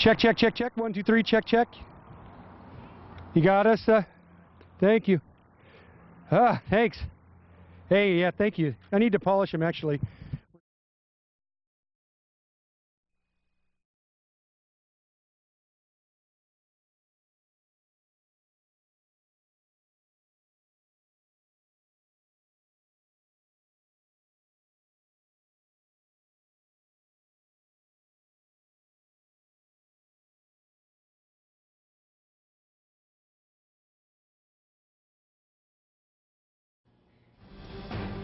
Check, check, check, check. 1, 2, 3, check, check. You got us? Thank you. Thanks. Hey, yeah, thank you. I need to polish them, actually.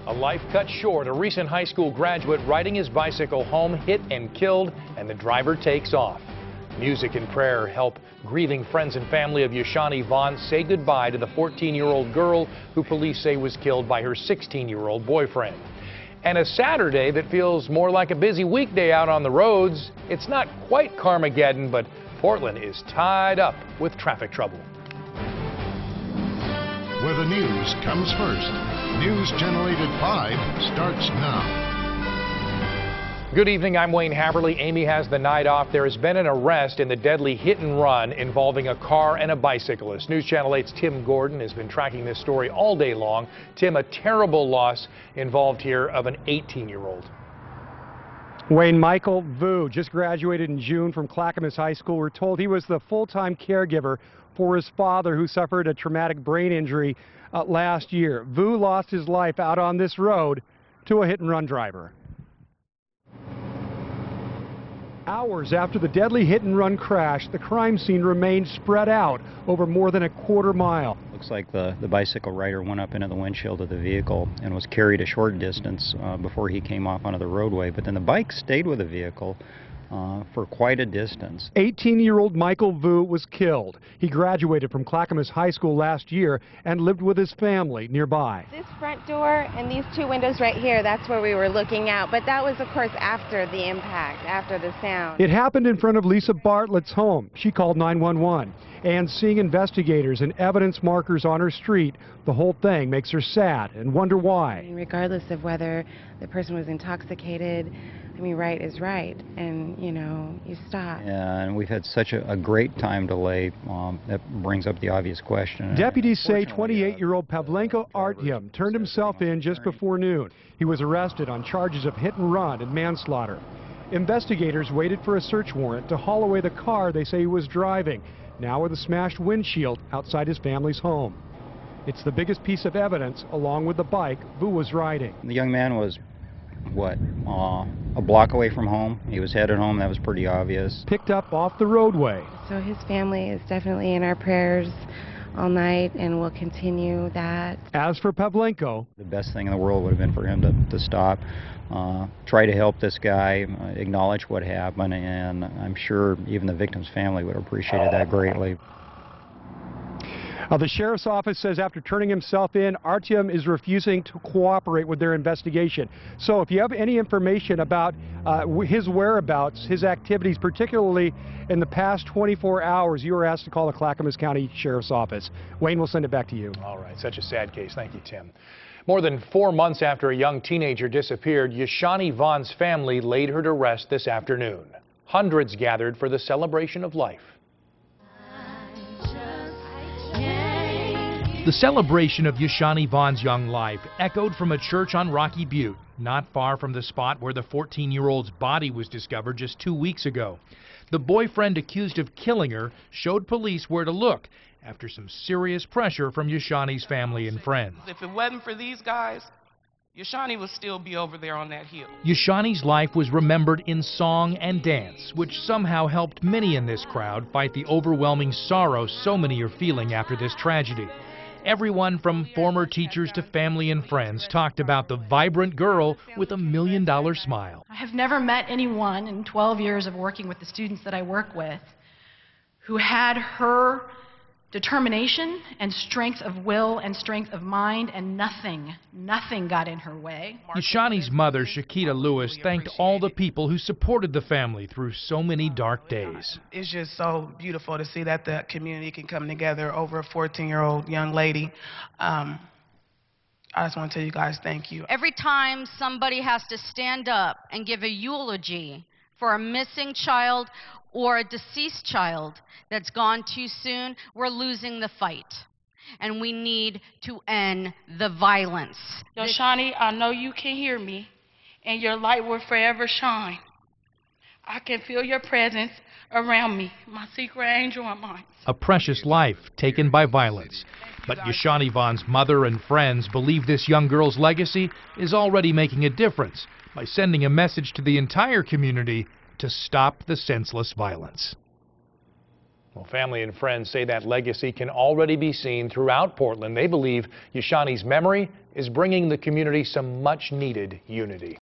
A life cut short. A recent high school graduate riding his bicycle home hit and killed, and the driver takes off. Music and prayer help grieving friends and family of Yashanee Vaughn say goodbye to the 14-year-old girl who police say was killed by her 16-year-old boyfriend. And a Saturday that feels more like a busy weekday out on the roads. It's not quite Carmageddon, but Portland is tied up with traffic trouble. Where the news comes first. News Channel 8 at 5 starts now. Good evening, I'm Wayne Haverly. Amy has the night off. There has been an arrest in the deadly hit and run involving a car and a bicyclist. News Channel 8's Tim Gordon has been tracking this story all day long. Tim, a terrible loss involved here of an 18-year-old. Wayne, Michael Vu just graduated in June from Clackamas High School. We're told he was the full-time caregiver for his father, who suffered a traumatic brain injury last year. Vu lost his life out on this road to a hit-and-run driver. Hours after the deadly hit-and-run crash, the crime scene remained spread out over more than a quarter mile. Looks like the bicycle rider went up into the windshield of the vehicle and was carried a short distance before he came off onto the roadway, but then the bike stayed with the vehicle for quite a distance. 18-year-old Michael Vu was killed. He graduated from Clackamas High School last year and lived with his family nearby. This front door and these two windows right here, that's where we were looking out. But that was, of course, after the impact, after the sound. It happened in front of Lisa Bartlett's home. She called 911. And seeing investigators and evidence markers on her street, the whole thing makes her sad and wonder why. I mean, regardless of whether the person was intoxicated, I mean, right is right, and, you know, you stop. Yeah, and we've had such a great time delay. That brings up the obvious question. Deputies say 28-year-old Pavlenko Artyom turned himself in just before noon. He was arrested on charges of hit and run and manslaughter. Investigators waited for a search warrant to haul away the car they say he was driving, now with a smashed windshield outside his family's home. It's the biggest piece of evidence, along with the bike Vu was riding. The young man was, what, a block away from home. He was headed home. That was pretty obvious. Picked up off the roadway. So his family is definitely in our prayers all night, and we'll continue that. As for Pavlenko, the best thing in the world would have been for him to stop, try to help this guy, acknowledge what happened, and I'm sure even the victim's family would have appreciated that greatly. The sheriff's office says after turning himself in, Artyom is refusing to cooperate with their investigation. So if you have any information about his whereabouts, his activities, particularly in the past 24 hours, you are asked to call the Clackamas County Sheriff's Office. Wayne, will send it back to you. All right, such a sad case. Thank you, Tim. More than 4 months after a young teenager disappeared, Yashanee Vaughn's family laid her to rest this afternoon. Hundreds gathered for the celebration of life. The celebration of Yashanee Vaughn's young life echoed from a church on Rocky Butte, not far from the spot where the 14-year-old's body was discovered just 2 weeks ago. The boyfriend accused of killing her showed police where to look after some serious pressure from Yashanee's family and friends. If it wasn't for these guys, Yashanee would still be over there on that hill. Yashanee's life was remembered in song and dance, which somehow helped many in this crowd fight the overwhelming sorrow so many are feeling after this tragedy. Everyone from former teachers to family and friends talked about the vibrant girl with a $1 million smile. I have never met anyone in 12 years of working with the students that I work with who had her determination and strength of will and strength of mind, and nothing got in her way. Yashanee's mother, Shakita Lewis, thanked all the people who supported the family through so many dark days. It's just so beautiful to see that the community can come together over a 14-year-old young lady. I just want to tell you guys thank you. Every time somebody has to stand up and give a eulogy for a missing child or a deceased child that's gone too soon, we're losing the fight. And we need to end the violence. Yashanee, I know you can hear me, and your light will forever shine. I can feel your presence around me, my secret angel and mine. A precious life taken by violence. But Yashanee Vaughn's mother and friends believe this young girl's legacy is already making a difference by sending a message to the entire community to stop the senseless violence. Well, family and friends say that legacy can already be seen throughout Portland. They believe Yashanee's memory is bringing the community some much-needed unity.